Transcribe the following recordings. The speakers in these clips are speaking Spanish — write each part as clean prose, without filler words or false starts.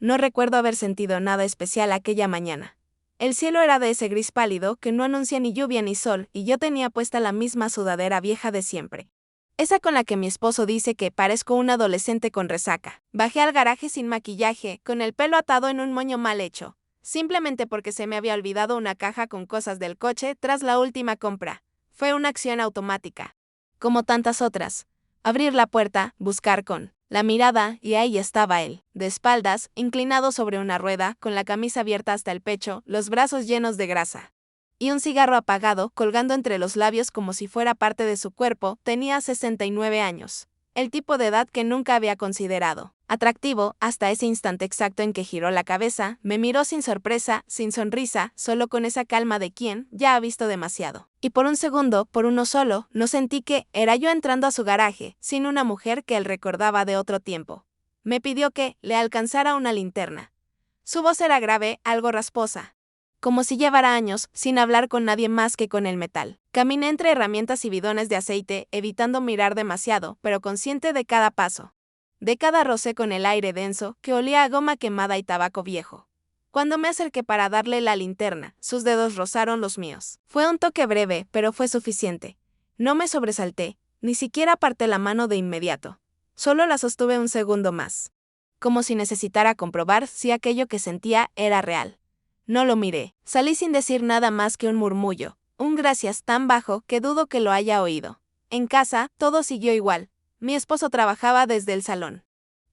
No recuerdo haber sentido nada especial aquella mañana. El cielo era de ese gris pálido que no anuncia ni lluvia ni sol, y yo tenía puesta la misma sudadera vieja de siempre. Esa con la que mi esposo dice que parezco un adolescente con resaca. Bajé al garaje sin maquillaje, con el pelo atado en un moño mal hecho, simplemente porque se me había olvidado una caja con cosas del coche tras la última compra. Fue una acción automática. Como tantas otras. Abrir la puerta, buscar con la mirada, y ahí estaba él, de espaldas, inclinado sobre una rueda, con la camisa abierta hasta el pecho, los brazos llenos de grasa. Y un cigarro apagado, colgando entre los labios como si fuera parte de su cuerpo. Tenía 69 años. El tipo de edad que nunca había considerado atractivo, hasta ese instante exacto en que giró la cabeza, me miró sin sorpresa, sin sonrisa, solo con esa calma de quien ya ha visto demasiado. Y por un segundo, por uno solo, no sentí que era yo entrando a su garaje, sin una mujer que él recordaba de otro tiempo. Me pidió que le alcanzara una linterna. Su voz era grave, algo rasposa, como si llevara años sin hablar con nadie más que con el metal. Caminé entre herramientas y bidones de aceite, evitando mirar demasiado, pero consciente de cada paso, de cada roce con el aire denso que olía a goma quemada y tabaco viejo. Cuando me acerqué para darle la linterna, sus dedos rozaron los míos. Fue un toque breve, pero fue suficiente. No me sobresalté, ni siquiera aparté la mano de inmediato. Solo la sostuve un segundo más, como si necesitara comprobar si aquello que sentía era real. No lo miré. Salí sin decir nada más que un murmullo, un gracias tan bajo que dudo que lo haya oído. En casa, todo siguió igual. Mi esposo trabajaba desde el salón,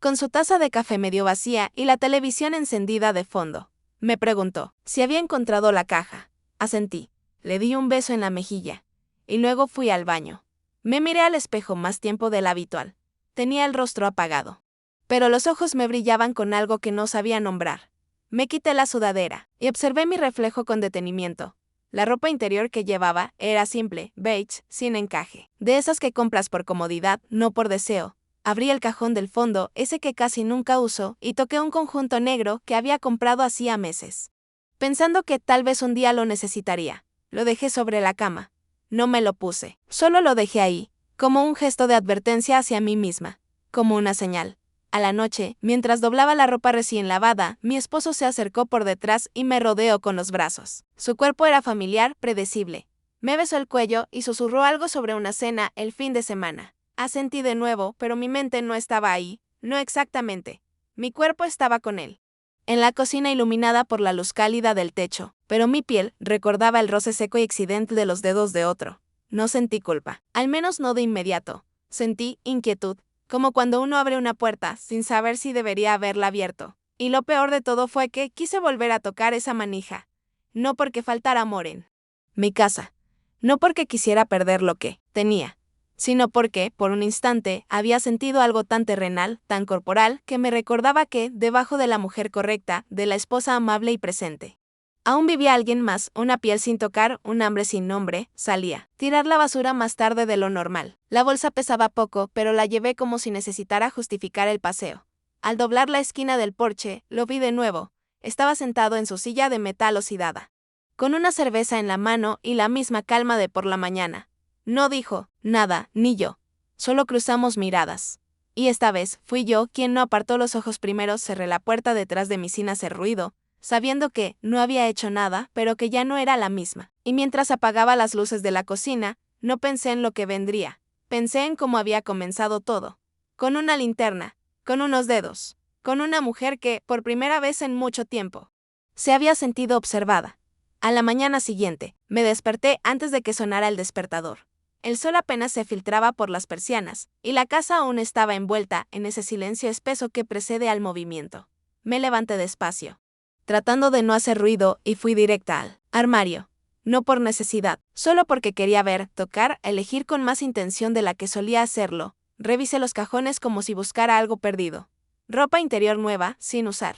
con su taza de café medio vacía y la televisión encendida de fondo. Me preguntó si había encontrado la caja. Asentí. Le di un beso en la mejilla. Y luego fui al baño. Me miré al espejo más tiempo del habitual. Tenía el rostro apagado, pero los ojos me brillaban con algo que no sabía nombrar. Me quité la sudadera y observé mi reflejo con detenimiento. La ropa interior que llevaba era simple, beige, sin encaje. De esas que compras por comodidad, no por deseo. Abrí el cajón del fondo, ese que casi nunca uso, y toqué un conjunto negro que había comprado hacía meses, pensando que tal vez un día lo necesitaría. Lo dejé sobre la cama. No me lo puse. Solo lo dejé ahí, como un gesto de advertencia hacia mí misma, como una señal. A la noche, mientras doblaba la ropa recién lavada, mi esposo se acercó por detrás y me rodeó con los brazos. Su cuerpo era familiar, predecible. Me besó el cuello y susurró algo sobre una cena el fin de semana. Asentí de nuevo, pero mi mente no estaba ahí, no exactamente. Mi cuerpo estaba con él, en la cocina iluminada por la luz cálida del techo, pero mi piel recordaba el roce seco y accidente de los dedos de otro. No sentí culpa, al menos no de inmediato. Sentí inquietud, como cuando uno abre una puerta sin saber si debería haberla abierto. Y lo peor de todo fue que quise volver a tocar esa manija. No porque faltara amor en mi casa. No porque quisiera perder lo que tenía, sino porque, por un instante, había sentido algo tan terrenal, tan corporal, que me recordaba que, debajo de la mujer correcta, de la esposa amable y presente, aún vivía alguien más, una piel sin tocar, un hambre sin nombre. Salía. Tirar la basura más tarde de lo normal. La bolsa pesaba poco, pero la llevé como si necesitara justificar el paseo. Al doblar la esquina del porche, lo vi de nuevo. Estaba sentado en su silla de metal oxidada, con una cerveza en la mano y la misma calma de por la mañana. No dijo nada, ni yo. Solo cruzamos miradas. Y esta vez fui yo quien no apartó los ojos primero. Cerré la puerta detrás de mí sin hacer ruido, sabiendo que no había hecho nada, pero que ya no era la misma. Y mientras apagaba las luces de la cocina, no pensé en lo que vendría. Pensé en cómo había comenzado todo. Con una linterna, con unos dedos, con una mujer que, por primera vez en mucho tiempo, se había sentido observada. A la mañana siguiente, me desperté antes de que sonara el despertador. El sol apenas se filtraba por las persianas, y la casa aún estaba envuelta en ese silencio espeso que precede al movimiento. Me levanté despacio, tratando de no hacer ruido, y fui directa al armario. No por necesidad, solo porque quería ver, tocar, elegir con más intención de la que solía hacerlo. Revisé los cajones como si buscara algo perdido. Ropa interior nueva, sin usar,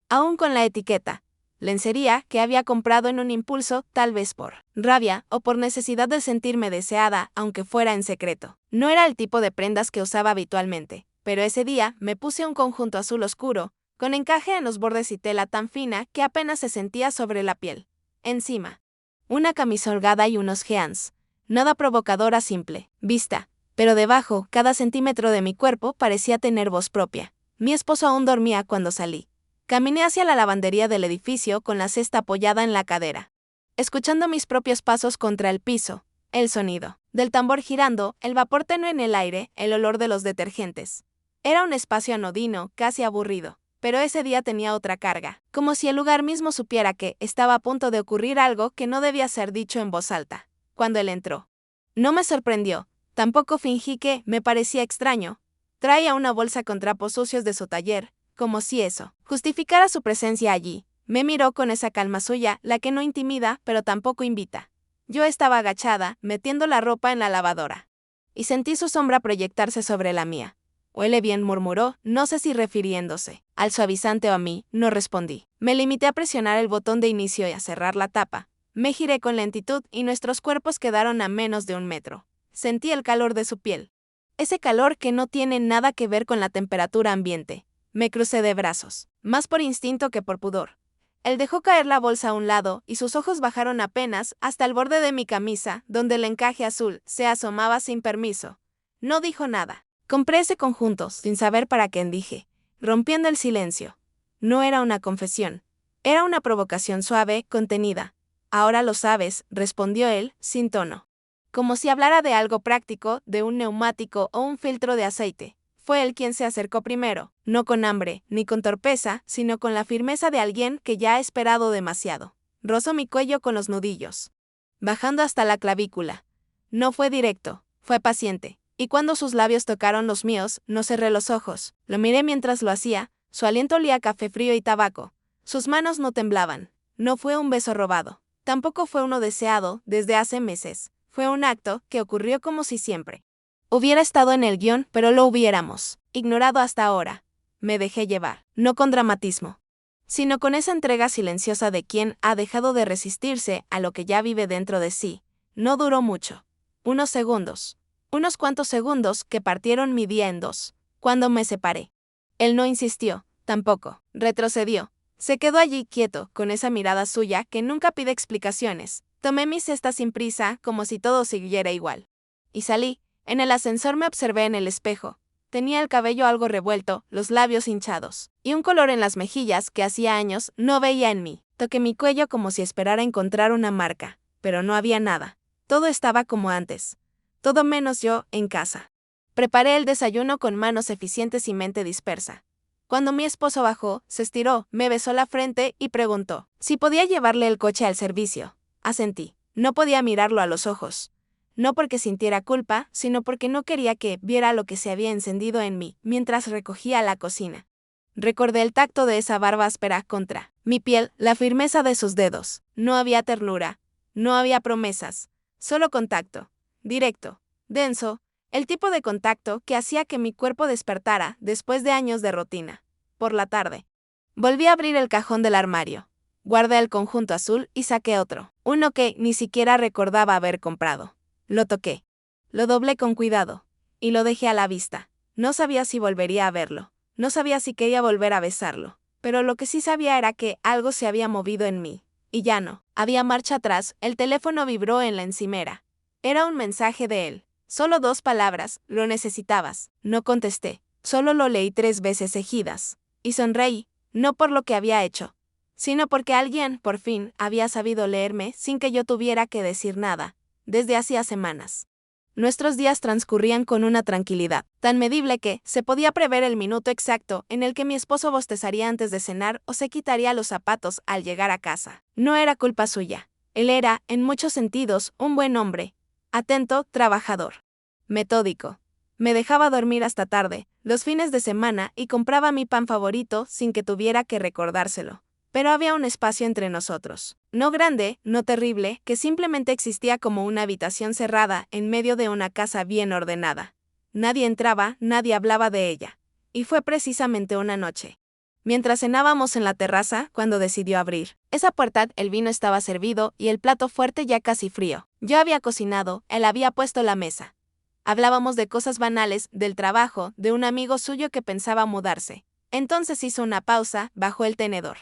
aún con la etiqueta. Lencería que había comprado en un impulso, tal vez por rabia o por necesidad de sentirme deseada, aunque fuera en secreto. No era el tipo de prendas que usaba habitualmente, pero ese día me puse un conjunto azul oscuro, con encaje en los bordes y tela tan fina que apenas se sentía sobre la piel. Encima, una camisa holgada y unos jeans. Nada provocador a simple vista, pero debajo, cada centímetro de mi cuerpo parecía tener voz propia. Mi esposo aún dormía cuando salí. Caminé hacia la lavandería del edificio con la cesta apoyada en la cadera, escuchando mis propios pasos contra el piso, el sonido del tambor girando, el vapor tenue en el aire, el olor de los detergentes. Era un espacio anodino, casi aburrido, pero ese día tenía otra carga, como si el lugar mismo supiera que estaba a punto de ocurrir algo que no debía ser dicho en voz alta. Cuando él entró, no me sorprendió, tampoco fingí que me parecía extraño. Traía una bolsa con trapos sucios de su taller, como si eso justificara su presencia allí. Me miró con esa calma suya, la que no intimida, pero tampoco invita. Yo estaba agachada, metiendo la ropa en la lavadora, y sentí su sombra proyectarse sobre la mía. Huele bien, murmuró, no sé si refiriéndose al suavizante o a mí. No respondí. Me limité a presionar el botón de inicio y a cerrar la tapa. Me giré con lentitud y nuestros cuerpos quedaron a menos de 1 metro. Sentí el calor de su piel. Ese calor que no tiene nada que ver con la temperatura ambiente. Me crucé de brazos, más por instinto que por pudor. Él dejó caer la bolsa a un lado y sus ojos bajaron apenas hasta el borde de mi camisa, donde el encaje azul se asomaba sin permiso. No dijo nada. Compré ese conjunto, sin saber para qué, dije, rompiendo el silencio. No era una confesión. Era una provocación suave, contenida. Ahora lo sabes, respondió él, sin tono. Como si hablara de algo práctico, de un neumático o un filtro de aceite. Fue él quien se acercó primero, no con hambre, ni con torpeza, sino con la firmeza de alguien que ya ha esperado demasiado. Rozó mi cuello con los nudillos, bajando hasta la clavícula. No fue directo, fue paciente, y cuando sus labios tocaron los míos, no cerré los ojos. Lo miré mientras lo hacía, su aliento olía a café frío y tabaco. Sus manos no temblaban. No fue un beso robado. Tampoco fue uno deseado, desde hace meses. Fue un acto que ocurrió como si siempre hubiera estado en el guión, pero lo hubiéramos ignorado hasta ahora. Me dejé llevar, no con dramatismo, sino con esa entrega silenciosa de quien ha dejado de resistirse a lo que ya vive dentro de sí. No duró mucho. Unos segundos. Unos cuantos segundos que partieron mi día en dos. Cuando me separé. Él no insistió, tampoco. Retrocedió. Se quedó allí quieto, con esa mirada suya que nunca pide explicaciones. Tomé mi cesta sin prisa, como si todo siguiera igual. Y salí. En el ascensor me observé en el espejo. Tenía el cabello algo revuelto, los labios hinchados, y un color en las mejillas que hacía años no veía en mí. Toqué mi cuello como si esperara encontrar una marca, pero no había nada. Todo estaba como antes. Todo menos yo, en casa. Preparé el desayuno con manos eficientes y mente dispersa. Cuando mi esposo bajó, se estiró, me besó la frente y preguntó si podía llevarle el coche al servicio. Asentí. No podía mirarlo a los ojos. No porque sintiera culpa, sino porque no quería que viera lo que se había encendido en mí mientras recogía la cocina. Recordé el tacto de esa barba áspera contra mi piel, la firmeza de sus dedos. No había ternura, no había promesas, solo contacto, directo, denso, el tipo de contacto que hacía que mi cuerpo despertara después de años de rutina. Por la tarde, volví a abrir el cajón del armario. Guardé el conjunto azul y saqué otro, uno que ni siquiera recordaba haber comprado. Lo toqué. Lo doblé con cuidado. Y lo dejé a la vista. No sabía si volvería a verlo. No sabía si quería volver a besarlo. Pero lo que sí sabía era que algo se había movido en mí. Y ya no. Había marcha atrás. El teléfono vibró en la encimera. Era un mensaje de él. Solo 2 palabras. Lo necesitabas. No contesté. Solo lo leí 3 veces seguidas. Y sonreí. No por lo que había hecho, sino porque alguien, por fin, había sabido leerme sin que yo tuviera que decir nada. Desde hacía semanas. Nuestros días transcurrían con una tranquilidad tan medible que se podía prever el minuto exacto en el que mi esposo bostezaría antes de cenar o se quitaría los zapatos al llegar a casa. No era culpa suya. Él era, en muchos sentidos, un buen hombre. Atento, trabajador. Metódico. Me dejaba dormir hasta tarde, los fines de semana, y compraba mi pan favorito sin que tuviera que recordárselo. Pero había un espacio entre nosotros. No grande, no terrible, que simplemente existía como una habitación cerrada en medio de una casa bien ordenada. Nadie entraba, nadie hablaba de ella. Y fue precisamente una noche, mientras cenábamos en la terraza, cuando decidió abrir esa puerta. El vino estaba servido y el plato fuerte ya casi frío. Yo había cocinado, él había puesto la mesa. Hablábamos de cosas banales, del trabajo, de un amigo suyo que pensaba mudarse. Entonces hizo una pausa, bajó el tenedor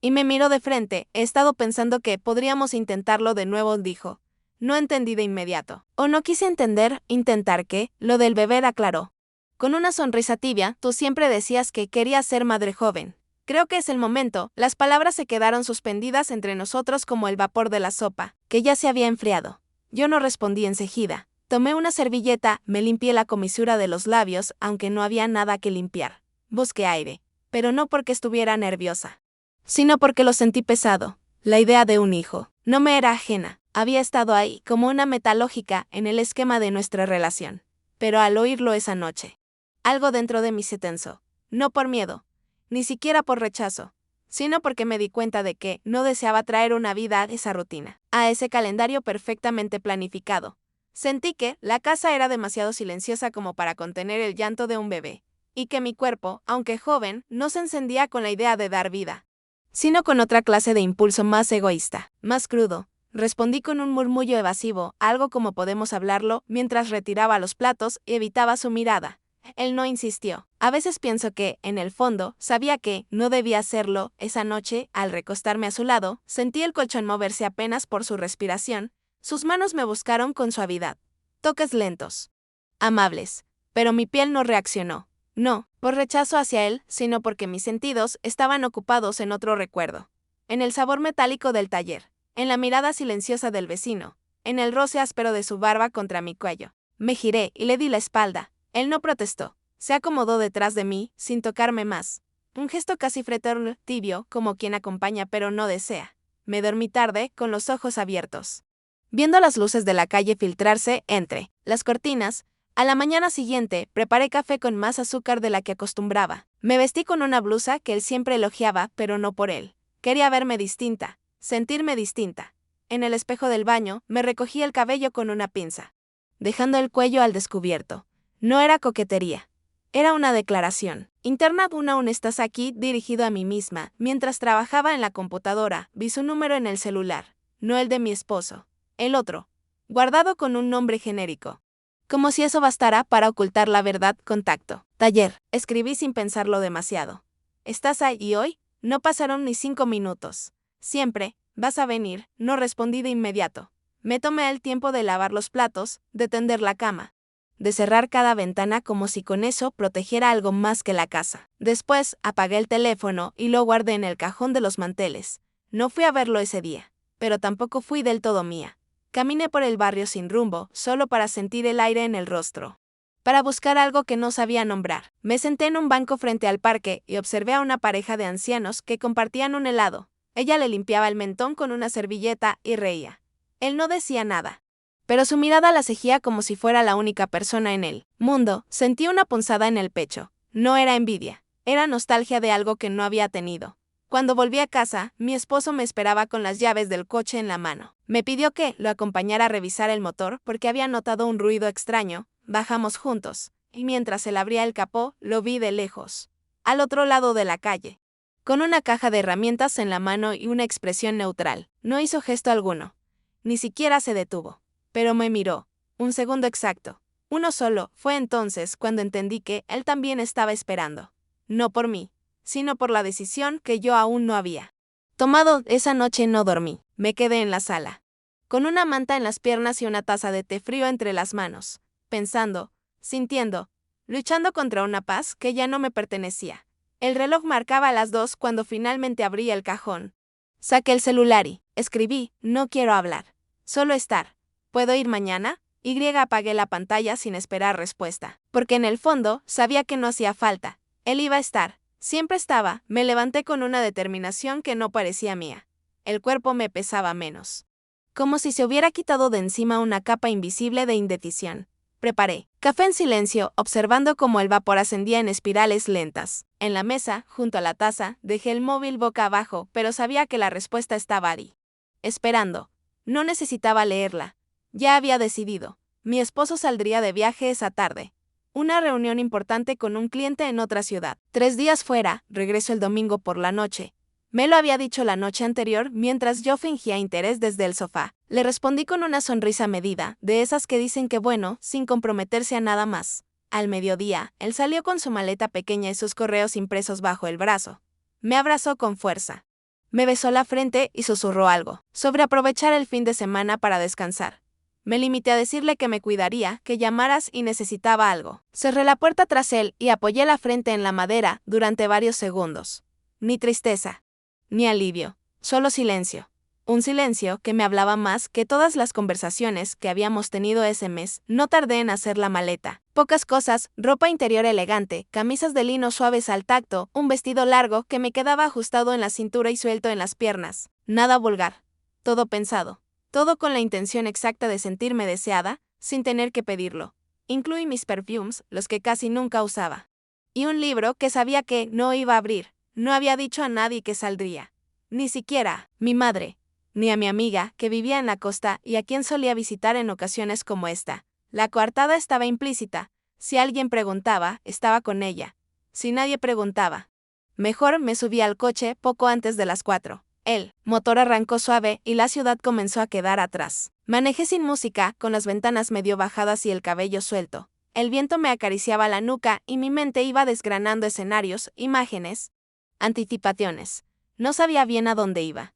y me miró de frente. He estado pensando que podríamos intentarlo de nuevo, dijo. No entendí de inmediato. O no quise entender. ¿Intentar qué? Lo del beber, aclaró. Con una sonrisa tibia. Tú siempre decías que querías ser madre joven. Creo que es el momento. Las palabras se quedaron suspendidas entre nosotros como el vapor de la sopa, que ya se había enfriado. Yo no respondí enseguida. Tomé una servilleta, me limpié la comisura de los labios, aunque no había nada que limpiar. Busqué aire, pero no porque estuviera nerviosa, sino porque lo sentí pesado. La idea de un hijo no me era ajena. Había estado ahí, como una meta lógica, en el esquema de nuestra relación. Pero al oírlo esa noche, algo dentro de mí se tensó. No por miedo, ni siquiera por rechazo, sino porque me di cuenta de que no deseaba traer una vida a esa rutina, a ese calendario perfectamente planificado. Sentí que la casa era demasiado silenciosa como para contener el llanto de un bebé, y que mi cuerpo, aunque joven, no se encendía con la idea de dar vida, sino con otra clase de impulso más egoísta, más crudo. Respondí con un murmullo evasivo, algo como podemos hablarlo, mientras retiraba los platos y evitaba su mirada. Él no insistió. A veces pienso que, en el fondo, sabía que no debía hacerlo. Esa noche, al recostarme a su lado, sentí el colchón moverse apenas por su respiración. Sus manos me buscaron con suavidad. Toques lentos, amables, pero mi piel no reaccionó. No, por rechazo hacia él, sino porque mis sentidos estaban ocupados en otro recuerdo. En el sabor metálico del taller, en la mirada silenciosa del vecino, en el roce áspero de su barba contra mi cuello. Me giré y le di la espalda. Él no protestó. Se acomodó detrás de mí, sin tocarme más. Un gesto casi fraterno, tibio, como quien acompaña pero no desea. Me dormí tarde, con los ojos abiertos, viendo las luces de la calle filtrarse entre las cortinas. A la mañana siguiente, preparé café con más azúcar de la que acostumbraba. Me vestí con una blusa que él siempre elogiaba, pero no por él. Quería verme distinta, sentirme distinta. En el espejo del baño, me recogí el cabello con una pinza, dejando el cuello al descubierto. No era coquetería. Era una declaración interna, una "un estás aquí" dirigido a mí misma. Mientras trabajaba en la computadora, vi su número en el celular, no el de mi esposo, el otro, guardado con un nombre genérico. Como si eso bastara para ocultar la verdad. Contacto. Taller. Escribí sin pensarlo demasiado. ¿Estás ahí hoy? No pasaron ni 5 minutos. Siempre. ¿Vas a venir? No respondí de inmediato. Me tomé el tiempo de lavar los platos, de tender la cama, de cerrar cada ventana como si con eso protegiera algo más que la casa. Después, apagué el teléfono y lo guardé en el cajón de los manteles. No fui a verlo ese día, pero tampoco fui del todo mía. Caminé por el barrio sin rumbo, solo para sentir el aire en el rostro, para buscar algo que no sabía nombrar. Me senté en un banco frente al parque y observé a una pareja de ancianos que compartían un helado. Ella le limpiaba el mentón con una servilleta y reía. Él no decía nada, pero su mirada la seguía como si fuera la única persona en el mundo. Sentí una punzada en el pecho. No era envidia, era nostalgia de algo que no había tenido. Cuando volví a casa, mi esposo me esperaba con las llaves del coche en la mano. Me pidió que lo acompañara a revisar el motor porque había notado un ruido extraño. Bajamos juntos, y mientras él abría el capó, lo vi de lejos, al otro lado de la calle, con una caja de herramientas en la mano y una expresión neutral. No hizo gesto alguno, ni siquiera se detuvo, pero me miró. Un segundo exacto, uno solo. Fue entonces cuando entendí que él también estaba esperando, no por mí, sino por la decisión que yo aún no había tomado. Esa noche no dormí. Me quedé en la sala, con una manta en las piernas y una taza de té frío entre las manos, pensando, sintiendo, luchando contra una paz que ya no me pertenecía. El reloj marcaba las 2 cuando finalmente abrí el cajón. Saqué el celular y escribí: no quiero hablar, solo estar. ¿Puedo ir mañana? Apagué la pantalla sin esperar respuesta, porque en el fondo sabía que no hacía falta. Él iba a estar. Siempre estaba. Me levanté con una determinación que no parecía mía. El cuerpo me pesaba menos, como si se hubiera quitado de encima una capa invisible de indecisión. Preparé café en silencio, observando cómo el vapor ascendía en espirales lentas. En la mesa, junto a la taza, dejé el móvil boca abajo, pero sabía que la respuesta estaba ahí, esperando. No necesitaba leerla. Ya había decidido. Mi esposo saldría de viaje esa tarde. Una reunión importante con un cliente en otra ciudad. 3 días fuera, regreso el domingo por la noche. Me lo había dicho la noche anterior mientras yo fingía interés desde el sofá. Le respondí con una sonrisa medida, de esas que dicen que bueno, sin comprometerse a nada más. Al mediodía, él salió con su maleta pequeña y sus correos impresos bajo el brazo. Me abrazó con fuerza. Me besó la frente y susurró algo sobre aprovechar el fin de semana para descansar. Me limité a decirle que me cuidaría, que llamaras y necesitaba algo. Cerré la puerta tras él y apoyé la frente en la madera durante varios segundos. ni tristeza, ni alivio, solo silencio. Un silencio que me hablaba más que todas las conversaciones que habíamos tenido ese mes. No tardé en hacer la maleta. Pocas cosas, ropa interior elegante, camisas de lino suaves al tacto, un vestido largo que me quedaba ajustado en la cintura y suelto en las piernas. Nada vulgar. Todo pensado. Todo con la intención exacta de sentirme deseada, sin tener que pedirlo. Incluí mis perfumes, los que casi nunca usaba. Y un libro que sabía que no iba a abrir. No había dicho a nadie que saldría. Ni siquiera a mi madre. Ni a mi amiga, que vivía en la costa y a quien solía visitar en ocasiones como esta. La coartada estaba implícita. Si alguien preguntaba, estaba con ella. Si nadie preguntaba. Mejor me subí al coche poco antes de las 4. El motor arrancó suave y la ciudad comenzó a quedar atrás. Manejé sin música, con las ventanas medio bajadas y el cabello suelto. El viento me acariciaba la nuca y mi mente iba desgranando escenarios, imágenes, anticipaciones. No sabía bien a dónde iba.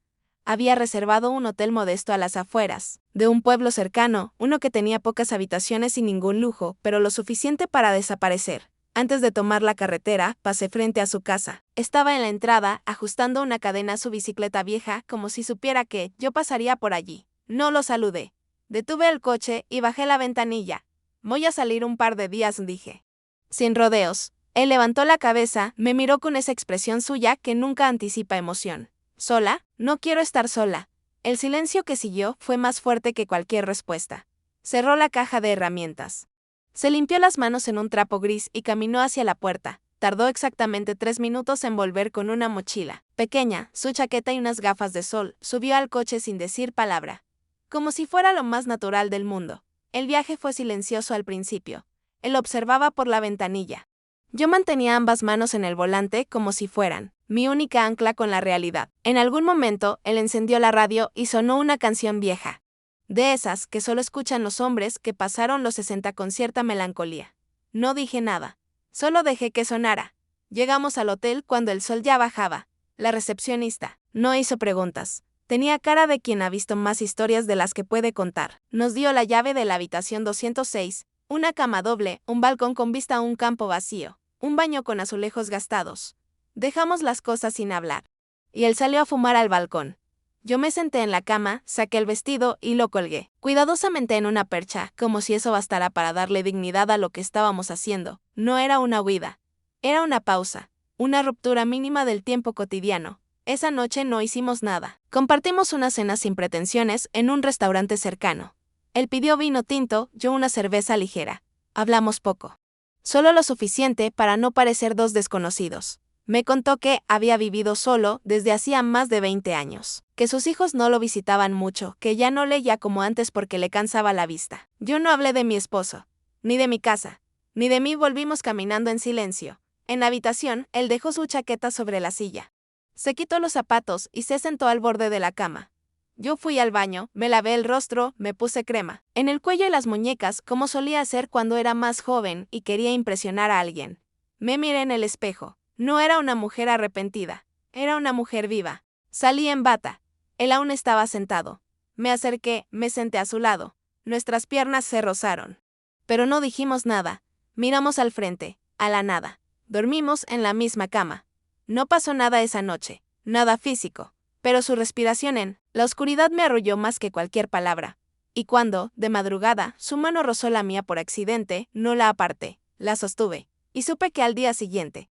Había reservado un hotel modesto a las afueras de un pueblo cercano, uno que tenía pocas habitaciones y ningún lujo, pero lo suficiente para desaparecer. Antes de tomar la carretera, pasé frente a su casa. Estaba en la entrada, ajustando una cadena a su bicicleta vieja, como si supiera que yo pasaría por allí. No lo saludé. Detuve el coche y bajé la ventanilla. Voy a salir un par de días, dije. Sin rodeos. Él levantó la cabeza, me miró con esa expresión suya que nunca anticipa emoción. ¿Sola? No quiero estar sola. El silencio que siguió fue más fuerte que cualquier respuesta. Cerró la caja de herramientas. Se limpió las manos en un trapo gris y caminó hacia la puerta. Tardó exactamente 3 minutos en volver con una mochila pequeña, su chaqueta y unas gafas de sol. Subió al coche sin decir palabra. Como si fuera lo más natural del mundo. El viaje fue silencioso al principio. Él observaba por la ventanilla. Yo mantenía ambas manos en el volante como si fueran mi única ancla con la realidad. En algún momento, él encendió la radio y sonó una canción vieja. De esas que solo escuchan los hombres que pasaron los 60 con cierta melancolía. No dije nada. Solo dejé que sonara. Llegamos al hotel cuando el sol ya bajaba. La recepcionista no hizo preguntas. Tenía cara de quien ha visto más historias de las que puede contar. Nos dio la llave de la habitación 206, una cama doble, un balcón con vista a un campo vacío, un baño con azulejos gastados. Dejamos las cosas sin hablar. Y él salió a fumar al balcón. Yo me senté en la cama, saqué el vestido y lo colgué, cuidadosamente en una percha, como si eso bastara para darle dignidad a lo que estábamos haciendo. No era una huida. Era una pausa, una ruptura mínima del tiempo cotidiano. Esa noche no hicimos nada. Compartimos una cena sin pretensiones en un restaurante cercano. Él pidió vino tinto, yo una cerveza ligera. Hablamos poco. Solo lo suficiente para no parecer dos desconocidos. Me contó que había vivido solo desde hacía más de 20 años, que sus hijos no lo visitaban mucho, que ya no leía como antes porque le cansaba la vista. Yo no hablé de mi esposo, ni de mi casa, ni de mí. Volvimos caminando en silencio. En la habitación, él dejó su chaqueta sobre la silla. Se quitó los zapatos y se sentó al borde de la cama. Yo fui al baño, me lavé el rostro, me puse crema en el cuello y las muñecas como solía hacer cuando era más joven y quería impresionar a alguien. Me miré en el espejo. No era una mujer arrepentida, era una mujer viva. Salí en bata. Él aún estaba sentado. Me acerqué, me senté a su lado. Nuestras piernas se rozaron. Pero no dijimos nada. Miramos al frente, a la nada. Dormimos en la misma cama. No pasó nada esa noche, nada físico. Pero su respiración en la oscuridad me arrulló más que cualquier palabra. Y cuando, de madrugada, su mano rozó la mía por accidente, no la aparté, la sostuve. Y supe que al día siguiente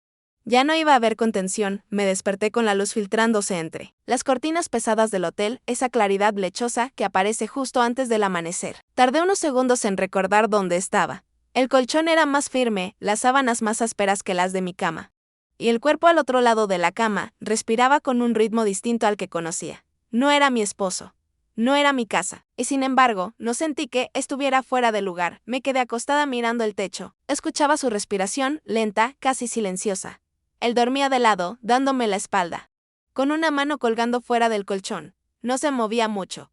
ya no iba a haber contención. Me desperté con la luz filtrándose entre las cortinas pesadas del hotel, esa claridad lechosa que aparece justo antes del amanecer. Tardé unos segundos en recordar dónde estaba. El colchón era más firme, las sábanas más ásperas que las de mi cama. Y el cuerpo al otro lado de la cama respiraba con un ritmo distinto al que conocía. No era mi esposo. No era mi casa. Y sin embargo, no sentí que estuviera fuera de lugar. Me quedé acostada mirando el techo. Escuchaba su respiración, lenta, casi silenciosa. Él dormía de lado, dándome la espalda, con una mano colgando fuera del colchón. No se movía mucho.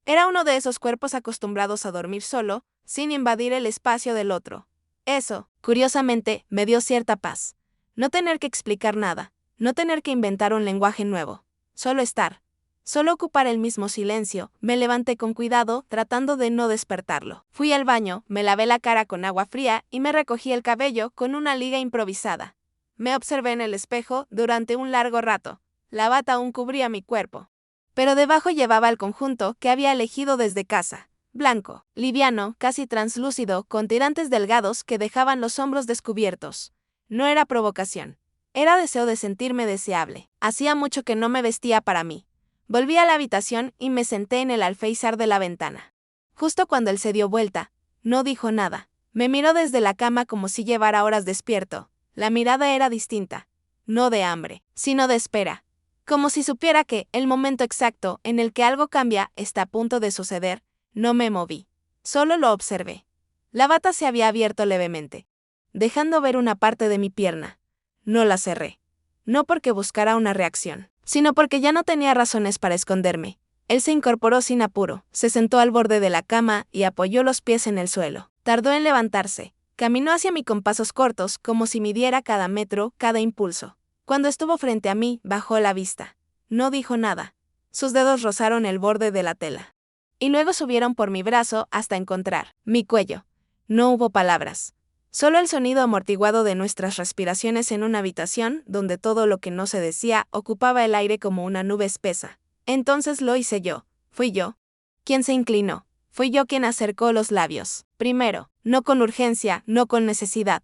Era uno de esos cuerpos acostumbrados a dormir solo, sin invadir el espacio del otro. Eso, curiosamente, me dio cierta paz. No tener que explicar nada, no tener que inventar un lenguaje nuevo. Solo estar. Solo ocupar el mismo silencio. Me levanté con cuidado, tratando de no despertarlo. Fui al baño, me lavé la cara con agua fría y me recogí el cabello con una liga improvisada. Me observé en el espejo durante un largo rato. La bata aún cubría mi cuerpo. Pero debajo llevaba el conjunto que había elegido desde casa. Blanco, liviano, casi translúcido, con tirantes delgados que dejaban los hombros descubiertos. No era provocación. Era deseo de sentirme deseable. Hacía mucho que no me vestía para mí. Volví a la habitación y me senté en el alféizar de la ventana. Justo cuando él se dio vuelta, no dijo nada. Me miró desde la cama como si llevara horas despierto. La mirada era distinta. No de hambre, sino de espera. Como si supiera que, el momento exacto en el que algo cambia está a punto de suceder. No me moví. Solo lo observé. La bata se había abierto levemente, dejando ver una parte de mi pierna. No la cerré. No porque buscara una reacción, sino porque ya no tenía razones para esconderme. Él se incorporó sin apuro, se sentó al borde de la cama y apoyó los pies en el suelo. Tardó en levantarse. Caminó hacia mí con pasos cortos, como si midiera cada metro, cada impulso. Cuando estuvo frente a mí, bajó la vista. No dijo nada. Sus dedos rozaron el borde de la tela. Y luego subieron por mi brazo hasta encontrar mi cuello. No hubo palabras. Solo el sonido amortiguado de nuestras respiraciones en una habitación donde todo lo que no se decía ocupaba el aire como una nube espesa. Entonces lo hice yo. Fui yo quien se inclinó. Fui yo quien acercó los labios. Primero, no con urgencia, no con necesidad,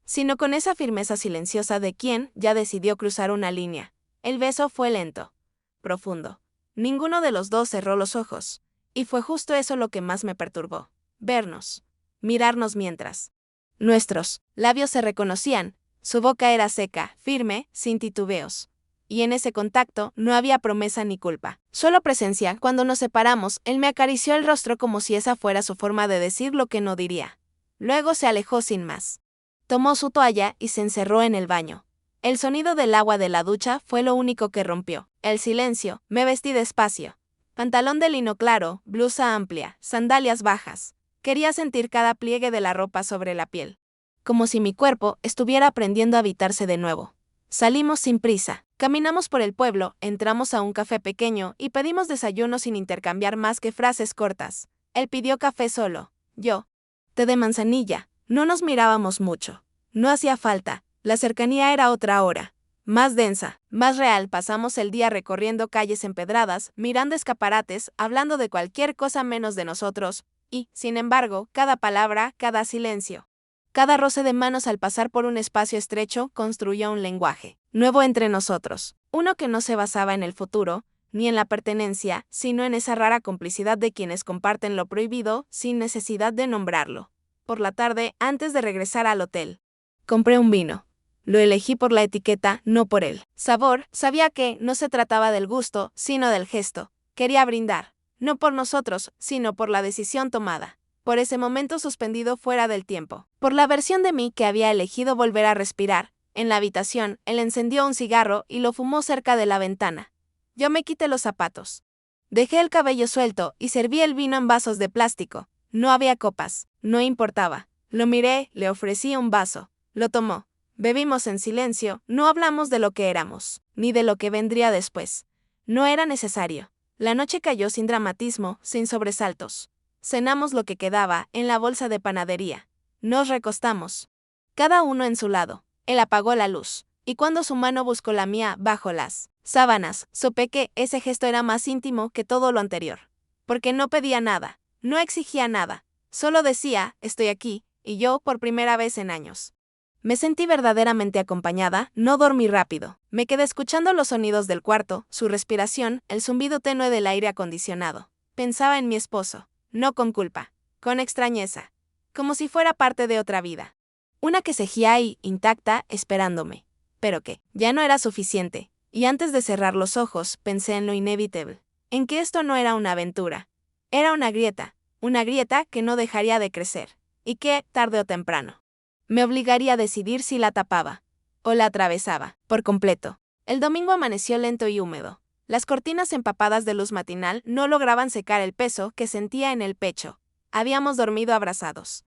sino con esa firmeza silenciosa de quien ya decidió cruzar una línea. El beso fue lento, profundo. Ninguno de los dos cerró los ojos. Y fue justo eso lo que más me perturbó. Vernos. Mirarnos mientras nuestros labios se reconocían. Su boca era seca, firme, sin titubeos. Y en ese contacto no había promesa ni culpa. Solo presencia. Cuando nos separamos, él me acarició el rostro como si esa fuera su forma de decir lo que no diría. Luego se alejó sin más. Tomó su toalla y se encerró en el baño. El sonido del agua de la ducha fue lo único que rompió. El silencio. Me vestí despacio. Pantalón de lino claro, blusa amplia, sandalias bajas. Quería sentir cada pliegue de la ropa sobre la piel. Como si mi cuerpo estuviera aprendiendo a habitarse de nuevo. Salimos sin prisa. Caminamos por el pueblo, entramos a un café pequeño y pedimos desayuno sin intercambiar más que frases cortas. Él pidió café solo. Yo, té de manzanilla. No nos mirábamos mucho. No hacía falta. La cercanía era otra hora. Más densa, más real. Pasamos el día recorriendo calles empedradas, mirando escaparates, hablando de cualquier cosa menos de nosotros, y, sin embargo, cada palabra, cada silencio, cada roce de manos al pasar por un espacio estrecho construyó un lenguaje nuevo entre nosotros, uno que no se basaba en el futuro, ni en la pertenencia, sino en esa rara complicidad de quienes comparten lo prohibido sin necesidad de nombrarlo. Por la tarde, antes de regresar al hotel, compré un vino. Lo elegí por la etiqueta, no por el sabor. Sabía que no se trataba del gusto, sino del gesto. Quería brindar, no por nosotros, sino por la decisión tomada. Por ese momento suspendido fuera del tiempo. Por la versión de mí que había elegido volver a respirar. En la habitación, él encendió un cigarro y lo fumó cerca de la ventana. Yo me quité los zapatos. Dejé el cabello suelto y serví el vino en vasos de plástico. No había copas. No importaba. Lo miré, le ofrecí un vaso. Lo tomó. Bebimos en silencio, no hablamos de lo que éramos, ni de lo que vendría después. No era necesario. La noche cayó sin dramatismo, sin sobresaltos. Cenamos lo que quedaba en la bolsa de panadería. Nos recostamos. Cada uno en su lado. Él apagó la luz, y cuando su mano buscó la mía bajo las sábanas, supe que ese gesto era más íntimo que todo lo anterior. Porque no pedía nada, no exigía nada, solo decía, estoy aquí, y yo por primera vez en años. Me sentí verdaderamente acompañada, no dormí rápido. Me quedé escuchando los sonidos del cuarto, su respiración, el zumbido tenue del aire acondicionado. Pensaba en mi esposo, no con culpa, con extrañeza, como si fuera parte de otra vida. Una que seguía ahí, intacta, esperándome. Pero que ya no era suficiente, y antes de cerrar los ojos, pensé en lo inevitable, en que esto no era una aventura. Era una grieta que no dejaría de crecer, y que, tarde o temprano, me obligaría a decidir si la tapaba o la atravesaba por completo. El domingo amaneció lento y húmedo. Las cortinas empapadas de luz matinal no lograban secar el peso que sentía en el pecho. Habíamos dormido abrazados.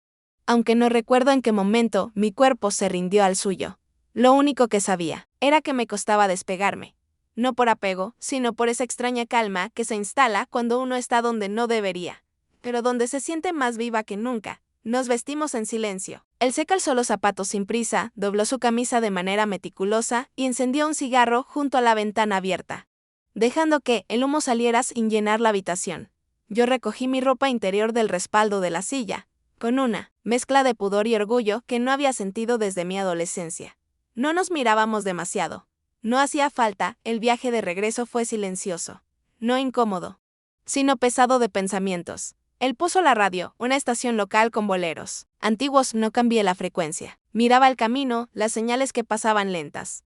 Aunque no recuerdo en qué momento mi cuerpo se rindió al suyo. Lo único que sabía era que me costaba despegarme. No por apego, sino por esa extraña calma que se instala cuando uno está donde no debería, pero donde se siente más viva que nunca. Nos vestimos en silencio. Él se calzó los zapatos sin prisa, dobló su camisa de manera meticulosa y encendió un cigarro junto a la ventana abierta, dejando que el humo saliera sin llenar la habitación. Yo recogí mi ropa interior del respaldo de la silla, con una mezcla de pudor y orgullo que no había sentido desde mi adolescencia. No nos mirábamos demasiado. No hacía falta, el viaje de regreso fue silencioso. No incómodo, sino pesado de pensamientos. Él puso la radio, una estación local con boleros antiguos, no cambié la frecuencia. Miraba el camino, las señales que pasaban lentas.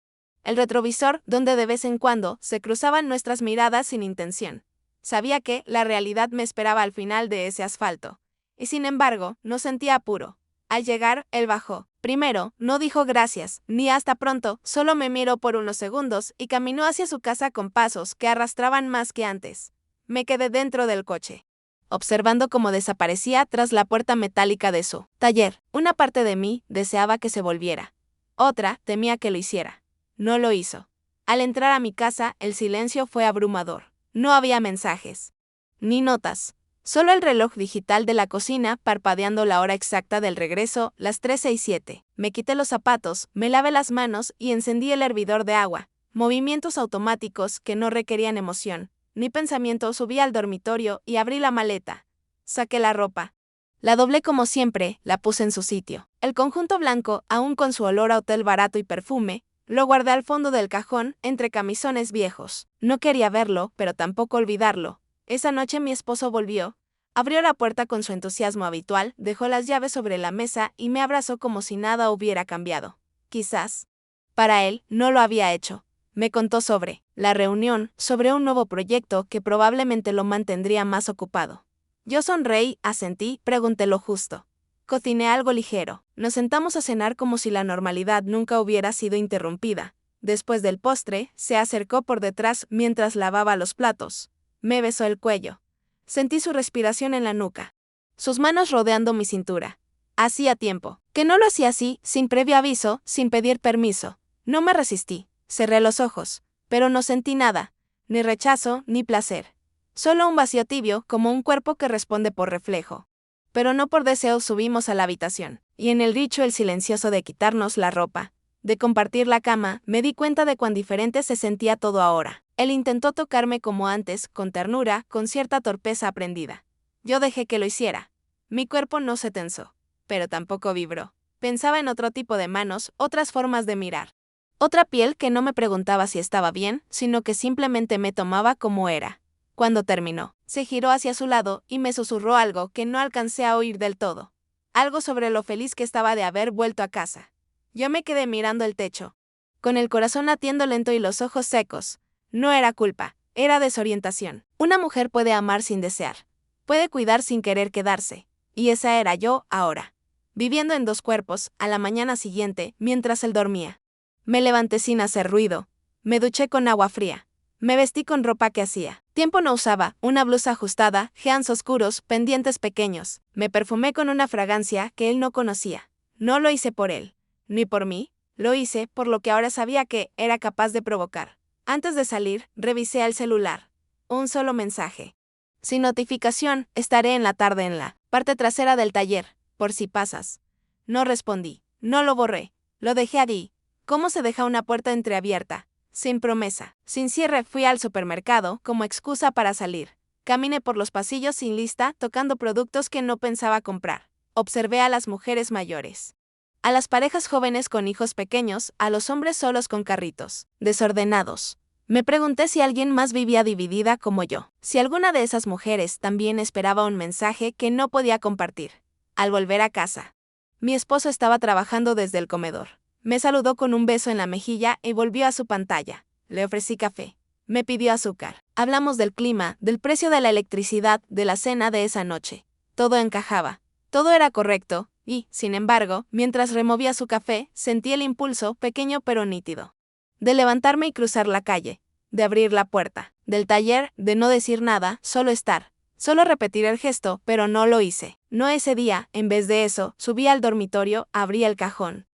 El retrovisor, donde de vez en cuando se cruzaban nuestras miradas sin intención. Sabía que la realidad me esperaba al final de ese asfalto. Y sin embargo, no sentía apuro. Al llegar, él bajó. Primero, no dijo gracias, ni hasta pronto, solo me miró por unos segundos y caminó hacia su casa con pasos que arrastraban más que antes. Me quedé dentro del coche, observando cómo desaparecía tras la puerta metálica de su taller. Una parte de mí deseaba que se volviera. Otra temía que lo hiciera. No lo hizo. Al entrar a mi casa, el silencio fue abrumador. No había mensajes, ni notas. Solo el reloj digital de la cocina parpadeando la hora exacta del regreso, las 3:07. Me quité los zapatos, me lavé las manos y encendí el hervidor de agua. Movimientos automáticos que no requerían emoción ni pensamiento. Subí al dormitorio y abrí la maleta. Saqué la ropa. La doblé como siempre, la puse en su sitio. El conjunto blanco, aún con su olor a hotel barato y perfume, lo guardé al fondo del cajón, entre camisones viejos. No quería verlo, pero tampoco olvidarlo. Esa noche mi esposo volvió. Abrió la puerta con su entusiasmo habitual, dejó las llaves sobre la mesa y me abrazó como si nada hubiera cambiado. Quizás, para él, no lo había hecho. Me contó sobre la reunión, sobre un nuevo proyecto que probablemente lo mantendría más ocupado. Yo sonreí, asentí, pregunté lo justo. Cociné algo ligero. Nos sentamos a cenar como si la normalidad nunca hubiera sido interrumpida. Después del postre, se acercó por detrás mientras lavaba los platos. Me besó el cuello. Sentí su respiración en la nuca. Sus manos rodeando mi cintura. Hacía tiempo que no lo hacía así, sin previo aviso, sin pedir permiso. No me resistí. Cerré los ojos, pero no sentí nada, ni rechazo, ni placer. Solo un vacío tibio, como un cuerpo que responde por reflejo. Pero no por deseo. Subimos a la habitación, y en el ritual silencioso de quitarnos la ropa, de compartir la cama, me di cuenta de cuán diferente se sentía todo ahora. Él intentó tocarme como antes, con ternura, con cierta torpeza aprendida. Yo dejé que lo hiciera. Mi cuerpo no se tensó, pero tampoco vibró. Pensaba en otro tipo de manos, otras formas de mirar. Otra piel que no me preguntaba si estaba bien, sino que simplemente me tomaba como era. Cuando terminó, se giró hacia su lado y me susurró algo que no alcancé a oír del todo. Algo sobre lo feliz que estaba de haber vuelto a casa. Yo me quedé mirando el techo, con el corazón latiendo lento y los ojos secos. No era culpa, era desorientación. Una mujer puede amar sin desear, puede cuidar sin querer quedarse. Y esa era yo ahora, viviendo en dos cuerpos. A la mañana siguiente, mientras él dormía, me levanté sin hacer ruido. Me duché con agua fría. Me vestí con ropa que hacía tiempo no usaba, una blusa ajustada, jeans oscuros, pendientes pequeños. Me perfumé con una fragancia que él no conocía. No lo hice por él, ni por mí, lo hice por lo que ahora sabía que era capaz de provocar. Antes de salir, revisé el celular. Un solo mensaje. Sin notificación, estaré en la tarde en la parte trasera del taller, por si pasas. No respondí. No lo borré. Lo dejé allí. ¿Cómo se deja una puerta entreabierta? Sin promesa, sin cierre. Fui al supermercado como excusa para salir. Caminé por los pasillos sin lista, tocando productos que no pensaba comprar. Observé a las mujeres mayores, a las parejas jóvenes con hijos pequeños, a los hombres solos con carritos, desordenados. Me pregunté si alguien más vivía dividida como yo, si alguna de esas mujeres también esperaba un mensaje que no podía compartir. Al volver a casa, mi esposo estaba trabajando desde el comedor. Me saludó con un beso en la mejilla y volvió a su pantalla. Le ofrecí café. Me pidió azúcar. Hablamos del clima, del precio de la electricidad, de la cena de esa noche. Todo encajaba. Todo era correcto, y, sin embargo, mientras removía su café, sentí el impulso, pequeño pero nítido, de levantarme y cruzar la calle, de abrir la puerta del taller, de no decir nada, solo estar, solo repetir el gesto, pero no lo hice. No ese día. En vez de eso, subí al dormitorio, abrí el cajón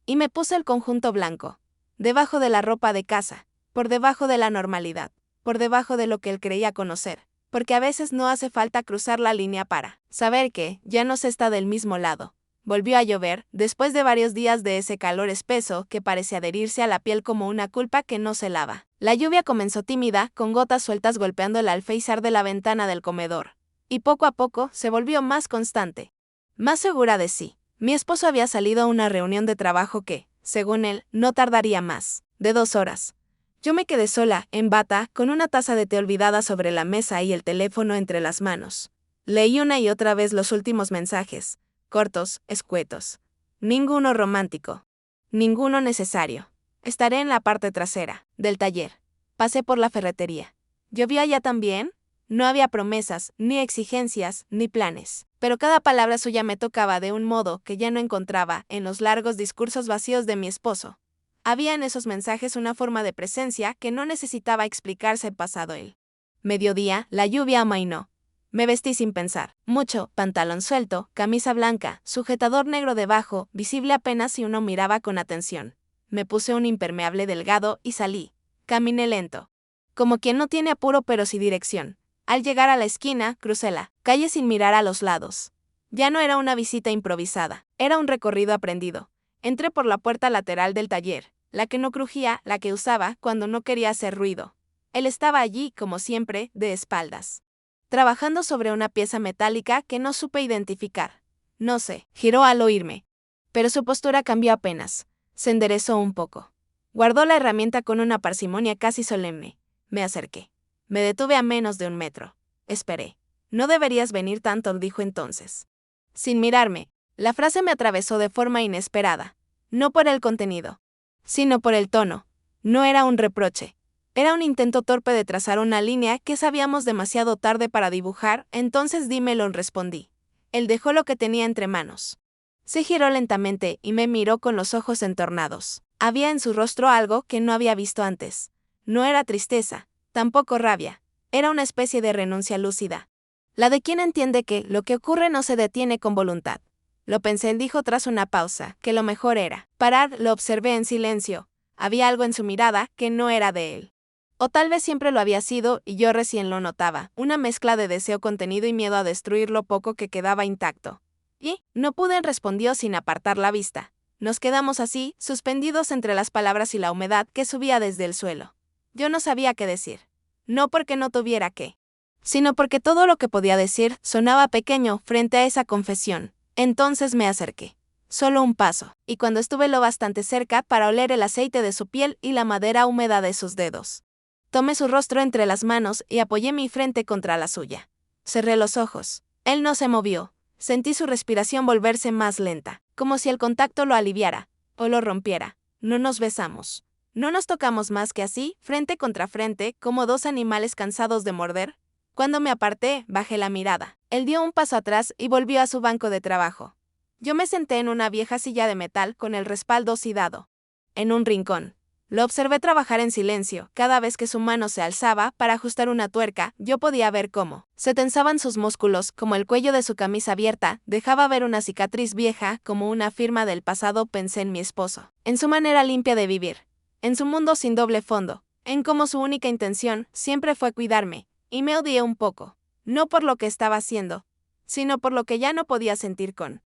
y me puse el conjunto blanco, debajo de la ropa de casa, por debajo de la normalidad, por debajo de lo que él creía conocer. porque a veces no hace falta cruzar la línea para saber que ya no se está del mismo lado. Volvió a llover, después de varios días de ese calor espeso que parece adherirse a la piel como una culpa que no se lava. La lluvia comenzó tímida, con gotas sueltas golpeando el alféizar de la ventana del comedor, y poco a poco se volvió más constante. Más segura de sí, mi esposo había salido a una reunión de trabajo que, según él, no tardaría más de 2 horas. Yo me quedé sola, en bata, con una taza de té olvidada sobre la mesa y el teléfono entre las manos. Leí una y otra vez los últimos mensajes, cortos, escuetos. Ninguno romántico. Ninguno necesario. Estaré en la parte trasera del taller. Pasé por la ferretería. ¿Llovía allá también? No había promesas, ni exigencias, ni planes. Pero cada palabra suya me tocaba de un modo que ya no encontraba en los largos discursos vacíos de mi esposo. Había en esos mensajes una forma de presencia que no necesitaba explicarse pasado él. Mediodía, la lluvia amainó. Me vestí sin pensar. Mucho, pantalón suelto, camisa blanca, sujetador negro debajo, visible apenas si uno miraba con atención. Me puse un impermeable delgado y salí. Caminé lento. Como quien no tiene apuro pero sí dirección. Al llegar a la esquina, crucé la calle sin mirar a los lados. Ya no era una visita improvisada, era un recorrido aprendido. Entré por la puerta lateral del taller, la que no crujía, la que usaba cuando no quería hacer ruido. Él estaba allí, como siempre, de espaldas, trabajando sobre una pieza metálica que no supe identificar. No sé, giró al oírme. Pero su postura cambió apenas. Se enderezó un poco. Guardó la herramienta con una parsimonia casi solemne. Me acerqué. Me detuve a menos de 1 metro. Esperé. No deberías venir tanto, dijo entonces. Sin mirarme, la frase me atravesó de forma inesperada. No por el contenido, sino por el tono. No era un reproche. Era un intento torpe de trazar una línea que sabíamos demasiado tarde para dibujar, entonces dímelo, respondí. Él dejó lo que tenía entre manos. Se giró lentamente y me miró con los ojos entornados. Había en su rostro algo que no había visto antes. No era tristeza, tampoco rabia. Era una especie de renuncia lúcida. La de quien entiende que lo que ocurre no se detiene con voluntad. Lo pensé, él dijo tras una pausa, que lo mejor era parar. Lo observé en silencio. Había algo en su mirada que no era de él. O tal vez siempre lo había sido y yo recién lo notaba, una mezcla de deseo contenido y miedo a destruir lo poco que quedaba intacto. Y no pude, respondió sin apartar la vista. Nos quedamos así, suspendidos entre las palabras y la humedad que subía desde el suelo. Yo no sabía qué decir. No porque no tuviera qué, sino porque todo lo que podía decir sonaba pequeño frente a esa confesión. Entonces me acerqué. Solo un paso, y cuando estuve lo bastante cerca para oler el aceite de su piel y la madera húmeda de sus dedos, tomé su rostro entre las manos y apoyé mi frente contra la suya. Cerré los ojos. Él no se movió. Sentí su respiración volverse más lenta, como si el contacto lo aliviara, o lo rompiera. No nos besamos. No nos tocamos más que así, frente contra frente, como dos animales cansados de morder. Cuando me aparté, bajé la mirada. Él dio un paso atrás y volvió a su banco de trabajo. Yo me senté en una vieja silla de metal con el respaldo oxidado, en un rincón. Lo observé trabajar en silencio. Cada vez que su mano se alzaba para ajustar una tuerca, yo podía ver cómo se tensaban sus músculos, como el cuello de su camisa abierta dejaba ver una cicatriz vieja, como una firma del pasado. Pensé en mi esposo, en su manera limpia de vivir, en su mundo sin doble fondo, en cómo su única intención siempre fue cuidarme, y me odié un poco, no por lo que estaba haciendo, sino por lo que ya no podía sentir con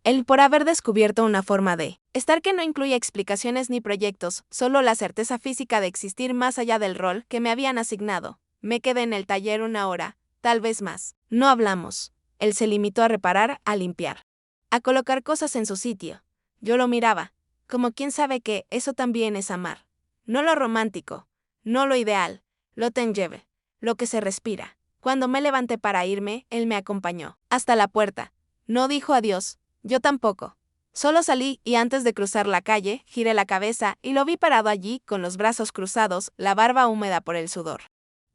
él, por haber descubierto una forma de estar que no incluía explicaciones ni proyectos, solo la certeza física de existir más allá del rol que me habían asignado. Me quedé en el taller 1 hora, tal vez más. No hablamos. Él se limitó a reparar, a limpiar, a colocar cosas en su sitio. Yo lo miraba, como quien sabe que eso también es amar. No lo romántico, no lo ideal, lo tangible, lo que se respira. Cuando me levanté para irme, él me acompañó hasta la puerta. No dijo adiós. Yo tampoco. Solo salí y antes de cruzar la calle, giré la cabeza y lo vi parado allí con los brazos cruzados, la barba húmeda por el sudor.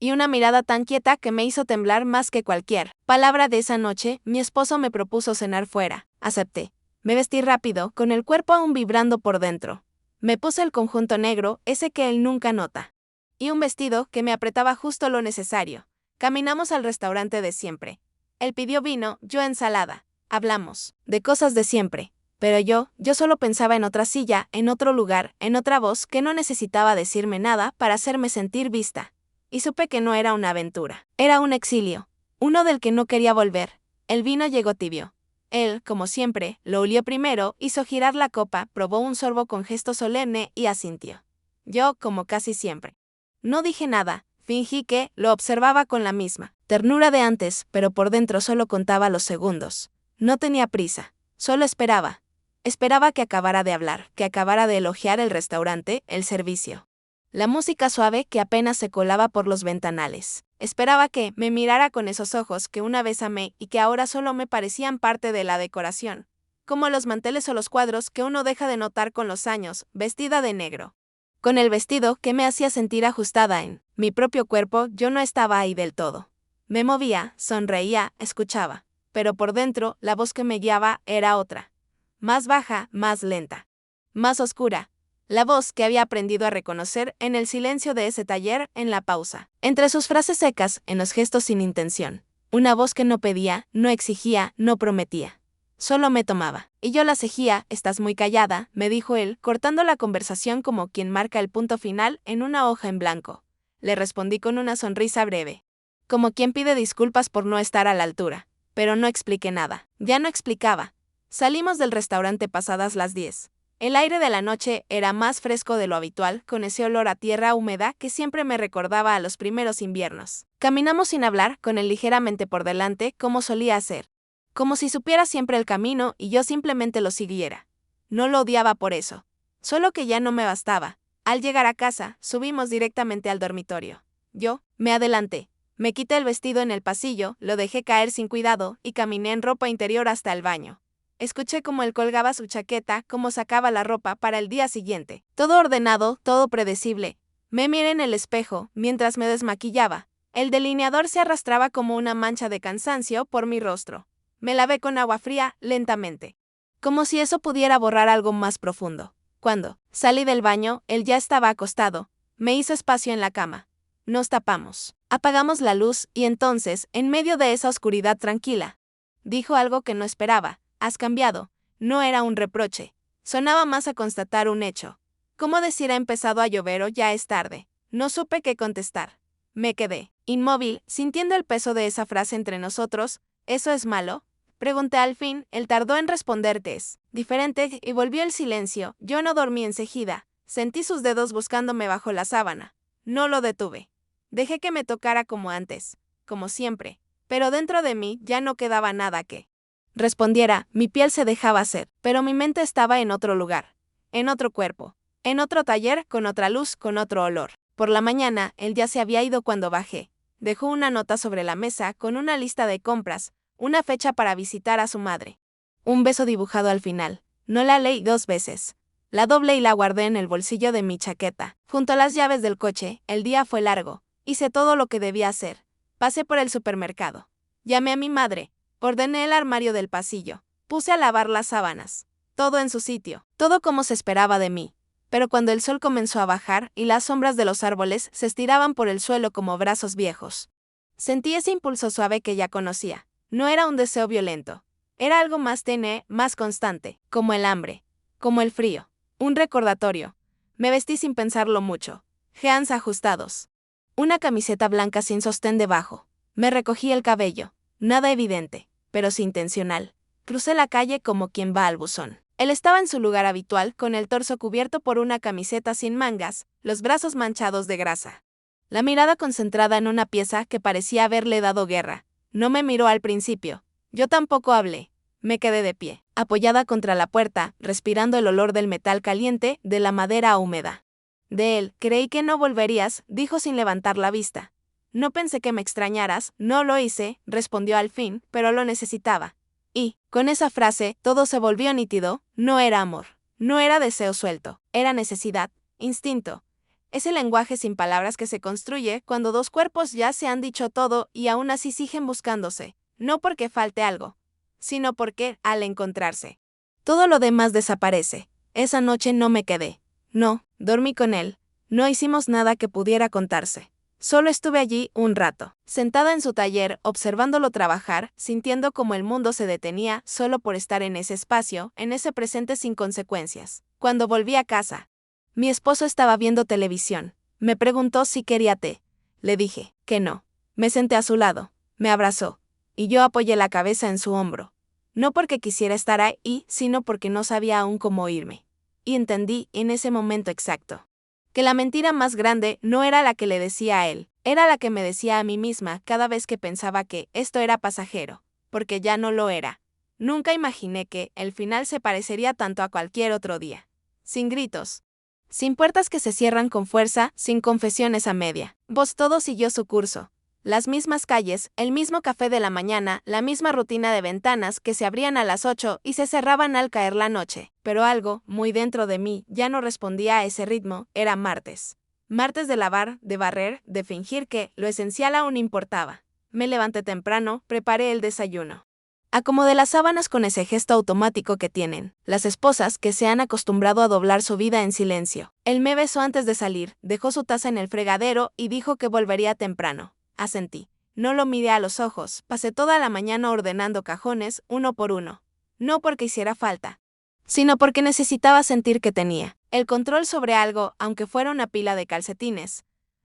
Y una mirada tan quieta que me hizo temblar más que cualquier palabra de esa noche. Mi esposo me propuso cenar fuera. Acepté. Me vestí rápido, con el cuerpo aún vibrando por dentro. Me puse el conjunto negro, ese que él nunca nota, y un vestido que me apretaba justo lo necesario. Caminamos al restaurante de siempre. Él pidió vino, yo ensalada. Hablamos de cosas de siempre, pero yo solo pensaba en otra silla, en otro lugar, en otra voz que no necesitaba decirme nada para hacerme sentir vista. y supe que no era una aventura. Era un exilio, uno del que no quería volver. El vino llegó tibio. Él, como siempre, lo olió primero, hizo girar la copa, probó un sorbo con gesto solemne y asintió. Yo, como casi siempre. No dije nada, fingí que lo observaba con la misma ternura de antes, pero por dentro solo contaba los segundos. No tenía prisa, solo esperaba. Esperaba que acabara de hablar, que acabara de elogiar el restaurante, el servicio. La música suave que apenas se colaba por los ventanales. Esperaba que me mirara con esos ojos que una vez amé y que ahora solo me parecían parte de la decoración, como los manteles o los cuadros que uno deja de notar con los años, vestida de negro. Con el vestido que me hacía sentir ajustada en mi propio cuerpo, yo no estaba ahí del todo. Me movía, sonreía, escuchaba, pero por dentro la voz que me guiaba era otra. Más baja, más lenta. Más oscura. La voz que había aprendido a reconocer en el silencio de ese taller, en la pausa. Entre sus frases secas, en los gestos sin intención. Una voz que no pedía, no exigía, no prometía. Solo me tomaba. Y yo la seguía. Estás muy callada, me dijo él, cortando la conversación como quien marca el punto final en una hoja en blanco. Le respondí con una sonrisa breve. Como quien pide disculpas por no estar a la altura. Pero no expliqué nada. Ya no explicaba. Salimos del restaurante pasadas las 10. El aire de la noche era más fresco de lo habitual, con ese olor a tierra húmeda que siempre me recordaba a los primeros inviernos. Caminamos sin hablar, con él ligeramente por delante, como solía hacer. Como si supiera siempre el camino y yo simplemente lo siguiera. No lo odiaba por eso. Solo que ya no me bastaba. Al llegar a casa, subimos directamente al dormitorio. Yo me adelanté. Me quité el vestido en el pasillo, lo dejé caer sin cuidado y caminé en ropa interior hasta el baño. Escuché cómo él colgaba su chaqueta, cómo sacaba la ropa para el día siguiente. Todo ordenado, todo predecible. Me miré en el espejo, mientras me desmaquillaba. El delineador se arrastraba como una mancha de cansancio por mi rostro. Me lavé con agua fría, lentamente. Como si eso pudiera borrar algo más profundo. Cuando salí del baño, él ya estaba acostado. Me hizo espacio en la cama. Nos tapamos. Apagamos la luz y entonces, en medio de esa oscuridad tranquila, dijo algo que no esperaba. Has cambiado. No era un reproche. Sonaba más a constatar un hecho. ¿Cómo decir ha empezado a llover o ya es tarde? No supe qué contestar. Me quedé, inmóvil, sintiendo el peso de esa frase entre nosotros. ¿Eso es malo? Pregunté al fin. Él tardó en responder que es diferente y volvió el silencio. Yo no dormí enseguida. Sentí sus dedos buscándome bajo la sábana. No lo detuve. Dejé que me tocara como antes, como siempre, pero dentro de mí ya no quedaba nada que respondiera. Mi piel se dejaba hacer, pero mi mente estaba en otro lugar, en otro cuerpo, en otro taller, con otra luz, con otro olor. Por la mañana, él ya se había ido cuando bajé. Dejó una nota sobre la mesa con una lista de compras, una fecha para visitar a su madre. Un beso dibujado al final. No la leí 2 veces. La doblé y la guardé en el bolsillo de mi chaqueta. Junto a las llaves del coche, el día fue largo. Hice todo lo que debía hacer. Pasé por el supermercado. Llamé a mi madre. Ordené el armario del pasillo. Puse a lavar las sábanas. Todo en su sitio. Todo como se esperaba de mí. Pero cuando el sol comenzó a bajar y las sombras de los árboles se estiraban por el suelo como brazos viejos, sentí ese impulso suave que ya conocía. No era un deseo violento. Era algo más tenue, más constante, como el hambre, como el frío. Un recordatorio. Me vestí sin pensarlo mucho. Jeans ajustados. Una camiseta blanca sin sostén debajo. Me recogí el cabello. Nada evidente, pero sí intencional. Crucé la calle como quien va al buzón. Él estaba en su lugar habitual, con el torso cubierto por una camiseta sin mangas, los brazos manchados de grasa. La mirada concentrada en una pieza que parecía haberle dado guerra. No me miró al principio. Yo tampoco hablé. Me quedé de pie, apoyada contra la puerta, respirando el olor del metal caliente, de la madera húmeda. De él, creí que no volverías, dijo sin levantar la vista. No pensé que me extrañaras, no lo hice, respondió al fin, pero lo necesitaba. Y, con esa frase, todo se volvió nítido. No era amor, no era deseo suelto, era necesidad, instinto. Ese lenguaje sin palabras que se construye cuando 2 cuerpos ya se han dicho todo y aún así siguen buscándose, no porque falte algo, sino porque, al encontrarse, todo lo demás desaparece. Esa noche no me quedé. No, dormí con él. No hicimos nada que pudiera contarse. Solo estuve allí un rato, sentada en su taller, observándolo trabajar, sintiendo cómo el mundo se detenía solo por estar en ese espacio, en ese presente sin consecuencias. Cuando volví a casa, mi esposo estaba viendo televisión. Me preguntó si quería té. Le dije que no. Me senté a su lado, me abrazó, y yo apoyé la cabeza en su hombro. No porque quisiera estar ahí, sino porque no sabía aún cómo irme. Y entendí, en ese momento exacto, que la mentira más grande no era la que le decía a él, era la que me decía a mí misma cada vez que pensaba que esto era pasajero, porque ya no lo era. Nunca imaginé que el final se parecería tanto a cualquier otro día. Sin gritos, sin puertas que se cierran con fuerza, sin confesiones a media. Todo siguió su curso. Las mismas calles, el mismo café de la mañana, la misma rutina de ventanas que se abrían a las 8 y se cerraban al caer la noche. Pero algo, muy dentro de mí, ya no respondía a ese ritmo. Era martes. Martes de lavar, de barrer, de fingir que lo esencial aún importaba. Me levanté temprano, preparé el desayuno. Acomodé las sábanas con ese gesto automático que tienen las esposas que se han acostumbrado a doblar su vida en silencio. Él me besó antes de salir, dejó su taza en el fregadero y dijo que volvería temprano. Asentí. No lo miré a los ojos, pasé toda la mañana ordenando cajones, uno por uno. No porque hiciera falta, sino porque necesitaba sentir que tenía el control sobre algo, aunque fuera una pila de calcetines.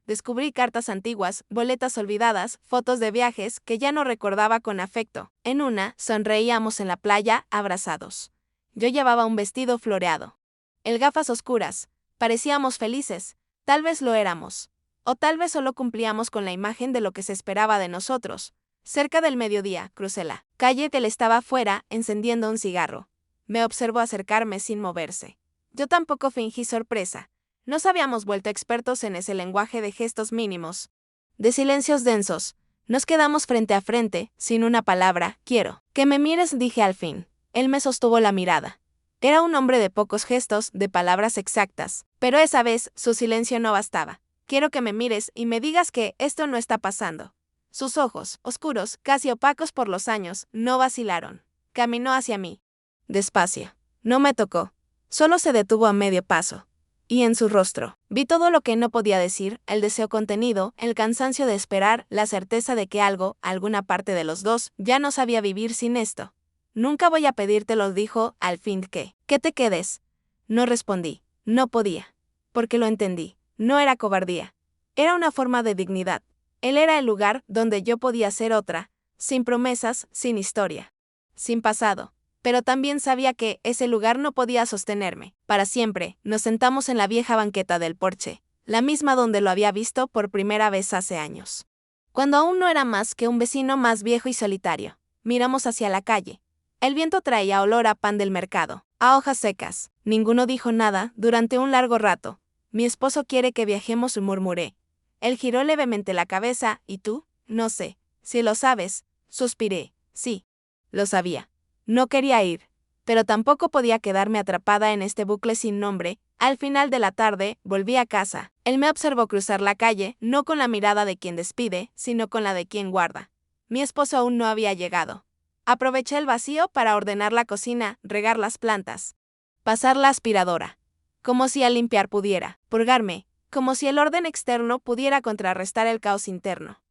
Descubrí cartas antiguas, boletas olvidadas, fotos de viajes que ya no recordaba con afecto. En una, sonreíamos en la playa, abrazados. Yo llevaba un vestido floreado. Él gafas oscuras. Parecíamos felices. Tal vez lo éramos. O tal vez solo cumplíamos con la imagen de lo que se esperaba de nosotros. Cerca del mediodía, crucé la calle que él estaba afuera, encendiendo un cigarro. Me observó acercarme sin moverse. Yo tampoco fingí sorpresa. Nos habíamos vuelto expertos en ese lenguaje de gestos mínimos, de silencios densos. Nos quedamos frente a frente, sin una palabra. Quiero que me mires, dije al fin. Él me sostuvo la mirada. Era un hombre de pocos gestos, de palabras exactas, pero esa vez su silencio no bastaba. Quiero que me mires y me digas que esto no está pasando. Sus ojos, oscuros, casi opacos por los años, no vacilaron. Caminó hacia mí. Despacio. No me tocó. Solo se detuvo a medio paso. Y en su rostro, vi todo lo que no podía decir, el deseo contenido, el cansancio de esperar, la certeza de que algo, alguna parte de los dos, ya no sabía vivir sin esto. Nunca voy a pedírtelo, dijo, al fin que te quedes. No respondí. No podía. Porque lo entendí. No era cobardía. Era una forma de dignidad. Él era el lugar donde yo podía ser otra, sin promesas, sin historia, sin pasado. Pero también sabía que ese lugar no podía sostenerme. Para siempre, nos sentamos en la vieja banqueta del porche, la misma donde lo había visto por primera vez hace años. Cuando aún no era más que un vecino más viejo y solitario. Miramos hacia la calle. El viento traía olor a pan del mercado, a hojas secas. Ninguno dijo nada durante un largo rato. Mi esposo quiere que viajemos, murmuré. Él giró levemente la cabeza. ¿Y tú? No sé. Si lo sabes, suspiré. Sí. Lo sabía. No quería ir, pero tampoco podía quedarme atrapada en este bucle sin nombre. Al final de la tarde, volví a casa. Él me observó cruzar la calle, no con la mirada de quien despide, sino con la de quien guarda. Mi esposo aún no había llegado. Aproveché el vacío para ordenar la cocina, regar las plantas, pasar la aspiradora. Como si al limpiar pudiera purgarme, como si el orden externo pudiera contrarrestar el caos interno.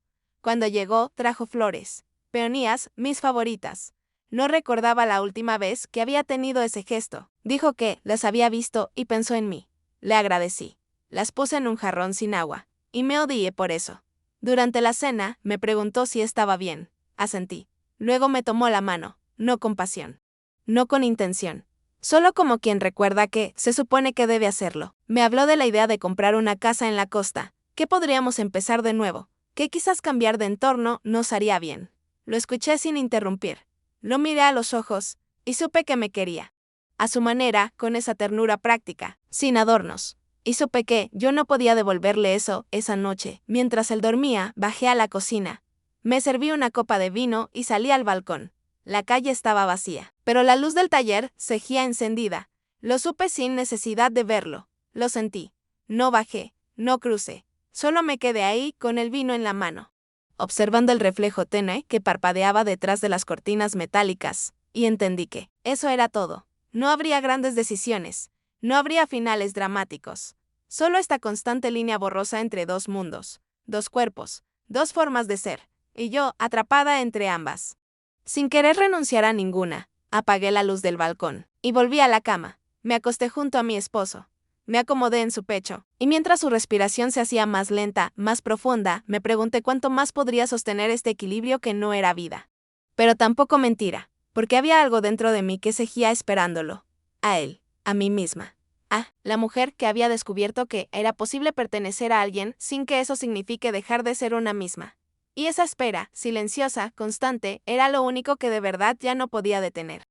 Cuando llegó, trajo flores, peonías, mis favoritas. No recordaba la última vez que había tenido ese gesto. Dijo que las había visto y pensó en mí. Le agradecí. Las puse en un jarrón sin agua, y me odié por eso. Durante la cena, me preguntó si estaba bien. Asentí. Luego me tomó la mano, no con pasión, no con intención. Solo como quien recuerda que se supone que debe hacerlo. Me habló de la idea de comprar una casa en la costa, que podríamos empezar de nuevo, que quizás cambiar de entorno nos haría bien. Lo escuché sin interrumpir. Lo miré a los ojos, y supe que me quería. A su manera, con esa ternura práctica, sin adornos. Y supe que yo no podía devolverle eso esa noche. Mientras él dormía, bajé a la cocina. Me serví una copa de vino y salí al balcón. La calle estaba vacía, pero la luz del taller seguía encendida. Lo supe sin necesidad de verlo. Lo sentí. No bajé, no crucé. Solo me quedé ahí con el vino en la mano, observando el reflejo tenue que parpadeaba detrás de las cortinas metálicas, y entendí que eso era todo. No habría grandes decisiones, no habría finales dramáticos. Solo esta constante línea borrosa entre dos mundos, dos cuerpos, dos formas de ser, y yo atrapada entre ambas. Sin querer renunciar a ninguna, apagué la luz del balcón, y volví a la cama. Me acosté junto a mi esposo. Me acomodé en su pecho, y mientras su respiración se hacía más lenta, más profunda, me pregunté cuánto más podría sostener este equilibrio que no era vida. Pero tampoco mentira, porque había algo dentro de mí que seguía esperándolo. A él, a mí misma. La mujer que había descubierto que era posible pertenecer a alguien sin que eso signifique dejar de ser una misma. Y esa espera, silenciosa, constante, era lo único que de verdad ya no podía detener.